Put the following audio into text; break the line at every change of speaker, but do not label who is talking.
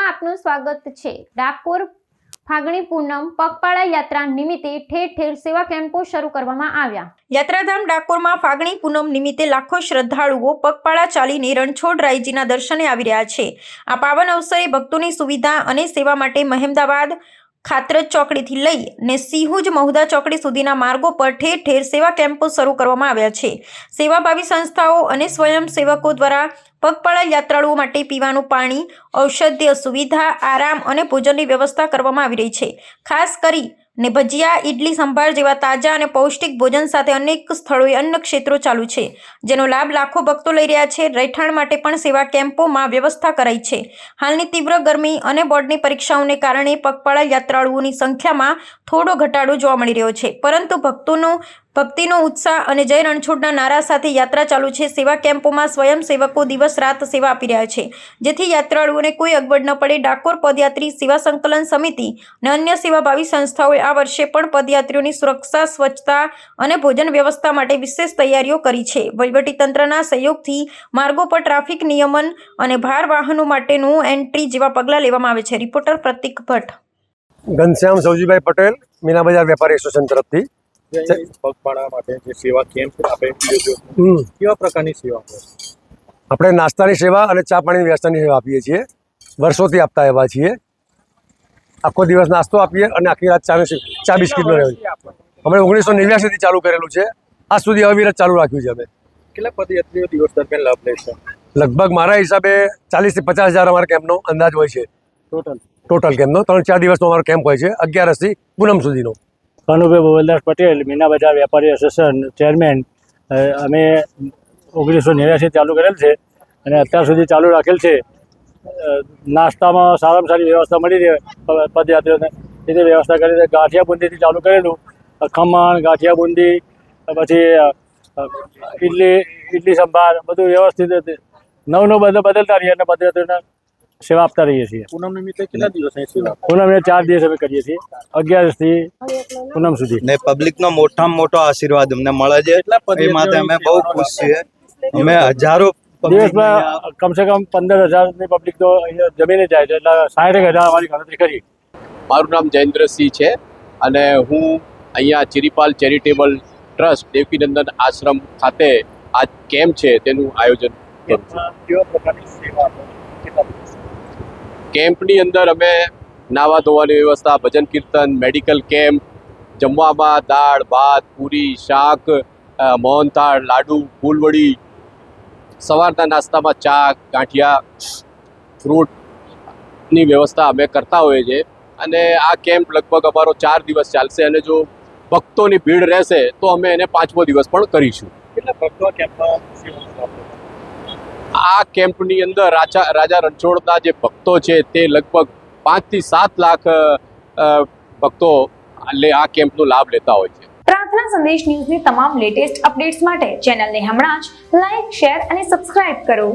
આપનું સ્વાગત છે। ડાકોર ફાગણી પૂનમ પગપાળા યાત્રા નિમિત્તે ઠેર ઠેર સેવા કેમ્પો શરૂ કરવામાં આવ્યા। યાત્રાધામ ડાકોરમાં ફાગણી પૂનમ નિમિત્તે લાખો શ્રદ્ધાળુઓ પગપાળા ચાલીને રણછોડરાયજીના દર્શને આવી રહ્યા છે। આ પાવન અવસરે ભક્તોની સુવિધા અને સેવા માટે મહેમદાવાદ ખાતરજ ચોકડીથી લઈને સિંહુજ મહુદા ચોકડી સુધીના માર્ગો પર ઠેર ઠેર સેવા કેમ્પો શરૂ કરવામાં આવ્યા છે। સેવાભાવી સંસ્થાઓ અને સ્વયંસેવકો દ્વારા પગપાળા યાત્રાળુઓ માટે પીવાનું પાણી, ઔષધીય સુવિધા, આરામ અને ભોજનની વ્યવસ્થા કરવામાં આવી રહી છે। ખાસ કરીને ભજીયા, ઇડલી સંભાર જેવા તાજા અને પૌષ્ટિક ભોજન સાથે અનેક સ્થળોએ અન્ન ક્ષેત્રો ચાલુ છે, જેનો લાભ લાખો ભક્તો લઈ રહ્યા છે। રહેઠાણ માટે પણ સેવા કેમ્પોમાં વ્યવસ્થા કરાઈ છે। હાલની તીવ્ર ગરમી અને બોર્ડની પરીક્ષાઓને કારણે પગપાળા યાત્રાળુઓની સંખ્યામાં થોડો ઘટાડો જોવા મળી રહ્યો છે, પરંતુ ભક્તિનો ઉત્સાહ અને જય રણછોડના નારા સાથે યાત્રા ચાલુ છે। સેવા કેમ્પોમાં સ્વયંસેવકો દિવસ રાત સેવા આપી રહ્યા છે, જેથી યાત્રાળુઓને કોઈ અગવડ ન પડે। ડાકોર પદયાત્રી સેવા સંકલન સમિતિ અને અન્ય સેવાભાવી સંસ્થાઓએ આ વર્ષે પણ પદયાત્રીઓની સુરક્ષા, સ્વચ્છતા અને ભોજન વ્યવસ્થા માટે વિશેષ તૈયારીઓ કરી છે। વહીવટીતંત્રના સહયોગથી માર્ગો પર ટ્રાફિક નિયમન અને ભાર વાહનો માટેનું એન્ટ્રી જેવા પગલાં લેવામાં આવે છે। રિપોર્ટર પ્રતિક ભટ્ટ।
ઘનશ્યામ સૌજીભાઈ પટેલ, મીના બજાર વેપારી એસોસિએશન તરફથી
પગપાળા માટે જે સેવા કેમ્પ કેવા પ્રકારની સેવા
આપણે નાસ્તાની સેવા અને ચા પાણીની વ્યવસ્થાની સેવા આપીએ છીએ। વર્ષોથી આપતા આવ્યા છીએ। આખો દિવસ નાસ્તો આપીએ અને આખી રાત ચા બિસ્કીટનો રહે છે। અમે 1989થી ચાલુ કરેલું છે, આજ સુધી અવિરત ચાલુ રાખ્યું છે। અમે
કેટલા પદયાત્રીઓ દિવસ દરમિયાન લાભ લે છે?
લગભગ મારા હિસાબે 40 થી 50 હજાર અમારા કેમ્પનો અંદાજ હોય છે। ટોટલ કેમ્પનો 3-4 દિવસનો અમારો કેમ્પ હોય છે, 11 થી પૂનમ સુધીનો।
કનુભાઈ બબલદાસ પટેલ, મીના બજાર વેપારી એસોસિએશન ચેરમેન। અમે 1989 ચાલુ કરેલ છે અને અત્યાર સુધી ચાલુ રાખેલ છે। નાસ્તામાં સારામાં સારી વ્યવસ્થા મળી રહે પદયાત્રીઓને, એ વ્યવસ્થા કરી છે। ગાંઠિયા બુંદીથી ચાલુ કરેલું, ખમણ, ગાંઠિયા બુંદી, પછી ઇડલી સંભાર, બધું વ્યવસ્થિત નવું બદલતા રહીએ અને પદયાત્રીઓને સેવા આપતા રહીએ છીએ।
પૂનમ નિમિત્તે કેટલા દિવસની સેવા?
પૂનમને 4 દિવસ અમે કરીએ છીએ, 11 થી પૂનમ સુધી।
ને પબ્લિકનો મોટામાં મોટો આશીર્વાદ અમને મળે છે, એ માટે અમે બહુ ખુશ છીએ। અમે હજારો
દિવસમાં કમસે કમ 15,000ની પબ્લિક તો અહીંયા જમીને જાય છે, એટલે 60,000 અમારી ગણતરી કરી।
મારું નામ જયેન્દ્રસિંહ છે અને હું અહીંયા ચિરીપાલ ચેરિટેબલ ટ્રસ્ટ દેવકીનંદન આશ્રમ ખાતે આ કેમ્પ છે તેનું આયોજન કરું છું।
કેવા પ્રકારની સેવા
કેમ્પની અંદર અમે નાવા ધોવાની વ્યવસ્થા, ભજન કીર્તન, મેડિકલ કેમ્પ, જમવામાં દાળ, ભાત, પૂરી, શાક, મોહનથાળ, લાડુ, ફૂલવડી, સવારના નાસ્તામાં ચા, ગાંઠિયા, ફ્રૂટની વ્યવસ્થા અમે કરતા હોઈએ છીએ। અને આ કેમ્પ લગભગ અમારો 4 દિવસ ચાલશે અને જો ભક્તોની ભીડ રહેશે તો અમે એને 5મો દિવસ પણ કરીશું।
કેટલા ભક્તો કેમ્પમાં સેવા?
આ કેમ્પની અંદર રાજા રણછોડના જે ભક્તો છે તે લગભગ 5 થી 7 લાખ ભક્તો આ કેમ્પનો લાભ લેતા હોય છે।
પ્રાર્થના સંદેશ ન્યૂઝની તમામ લેટેસ્ટ અપડેટ્સ માટે ચેનલને હમણાં જ લાઈક, શેર અને સબસ્ક્રાઇબ કરો।